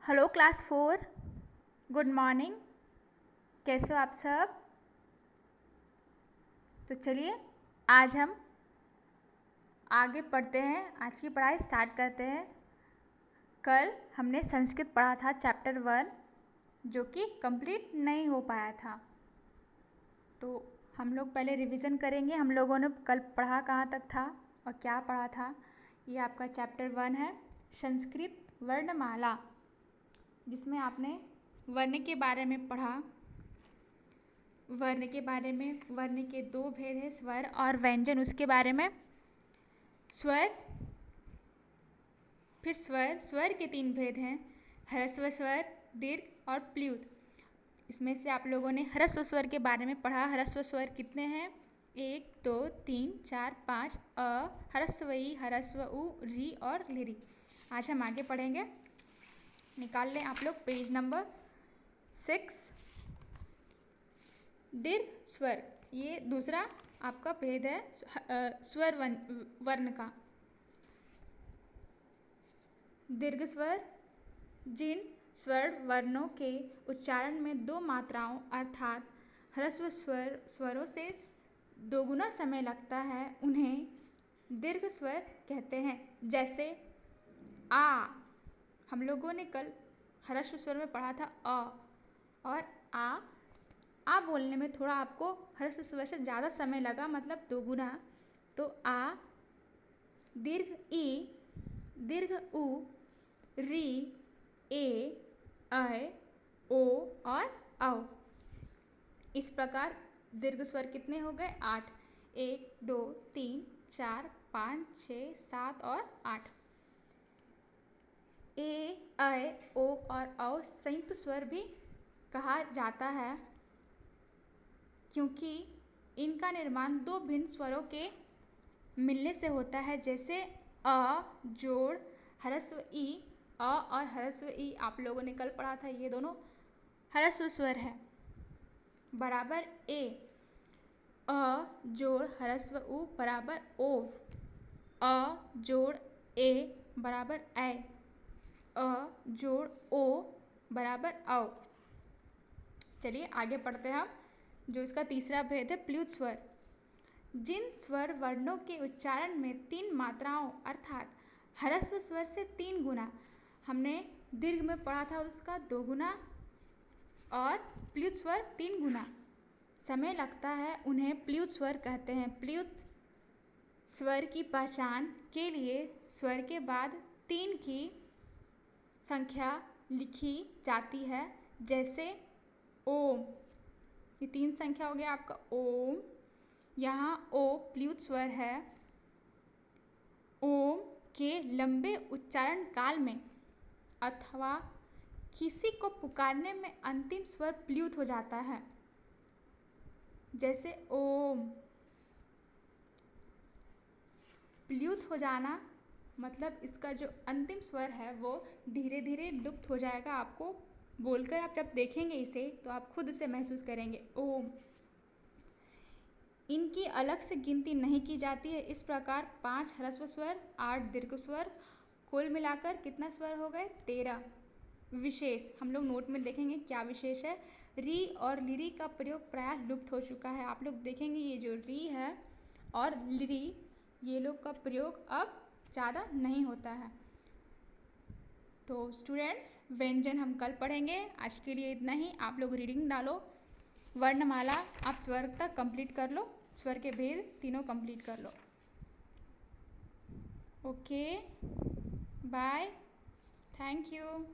Hello class 4, good morning. कैसे हो आप सब? तो चलिए आज हम आगे पढ़ते हैं, आज की पढ़ाई स्टार्ट करते हैं। कल हमने संस्कृत पढ़ा था चैप्टर 1, जो कि कंप्लीट नहीं हो पाया था। तो हम लोग पहले रिवीजन करेंगे। हम लोगों ने कल पढ़ा कहाँ तक था और क्या पढ़ा था। ये आपका चैप्टर 1 है, संस्कृत वर्णमाला, जिसमें आपने वर्ण के बारे में पढ़ा। वर्ण के बारे में, वर्ण के दो भेद हैं, स्वर और व्यंजन, उसके बारे में। स्वर, फिर स्वर, स्वर के 3 भेद हैं, ह्रस्व स्वर, दीर्घ और प्ल्यूत। इसमें से आप लोगों ने ह्रस्व स्वर के बारे में पढ़ा। ह्रस्व स्वर कितने हैं? 1 2 3 4 5 अ, ह्रस्व ई, ह्रस्व उ, री और लिरी। आज हम आगे पढ़ेंगे। निकाल लें आप लोग पेज नंबर 6। दीर्घ स्वर, ये दूसरा आपका भेद है स्वर वर्ण का। दीर्घ स्वर, जिन स्वर वर्णों के उच्चारण में 2 मात्राओं अर्थात ह्रस्व स्वरों से दोगुना समय लगता है, उन्हें दीर्घ स्वर कहते हैं। जैसे आ, हम लोगों ने कल ह्रस्व स्वर में पढ़ा था अ, और आ बोलने में थोड़ा आपको ह्रस्व स्वर से ज़्यादा समय लगा, मतलब दोगुना। तो आ, दीर्घ ई, दीर्घ उ, री, ए, ऐ, ओ और औ। इस प्रकार दीर्घ स्वर कितने हो गए? 8। 1 2 3 4 5 6 7 और 8। ए, ऐ, ओ और औ संयुक्त स्वर भी कहा जाता है, क्योंकि इनका निर्माण 2 भिन्न स्वरों के मिलने से होता है। जैसे अ जोड़ ह्रस्व ई, अ और ह्रस्व ई आप लोगों ने कल पढ़ा था, ये दोनों ह्रस्व स्वर है। बराबर ए, अ जोड़ ह्रस्व उ बराबर ओ, अ जोड़ ए बराबर ऐ, अ जोड़ ओ बराबर औ। चलिए आगे पढ़ते हैं हम। जो इसका तीसरा भेद है प्ल्यूत स्वर, जिन स्वर वर्णों के उच्चारण में 3 मात्राओं अर्थात ह्रस्व स्वर से 3 गुना, हमने दीर्घ में पढ़ा था उसका 2 गुना, और प्ल्यूत स्वर 3 गुना समय लगता है, उन्हें प्ल्यूत स्वर कहते हैं। प्ल्यूत स्वर की पहचान के लिए स्वर के बाद 3 की संख्या लिखी जाती है। जैसे ओम, ये 3 संख्या हो गया आपका ओम। यहाँ ओ प्ल्यूत स्वर है। ओम के लंबे उच्चारण काल में अथवा किसी को पुकारने में अंतिम स्वर प्ल्यूत हो जाता है। जैसे ओम, प्ल्यूत हो जाना मतलब इसका जो अंतिम स्वर है वो धीरे धीरे लुप्त हो जाएगा। आपको बोलकर आप जब देखेंगे इसे तो आप खुद से महसूस करेंगे ओम। इनकी अलग से गिनती नहीं की जाती है। इस प्रकार 5 ह्रस्व स्वर, 8 दीर्घ स्वर, कुल मिलाकर कितना स्वर हो गए? 13। विशेष हम लोग नोट में देखेंगे क्या विशेष है। री और लिरी का प्रयोग प्रायः लुप्त हो चुका है। आप लोग देखेंगे ये जो री है और लिरी, ये लोग का प्रयोग अब ज़्यादा नहीं होता है। तो स्टूडेंट्स, व्यंजन हम कल पढ़ेंगे। आज के लिए इतना ही। आप लोग रीडिंग डालो, वर्णमाला आप स्वर तक कंप्लीट कर लो, स्वर के भेद तीनों कंप्लीट कर लो। Okay, bye, thank you.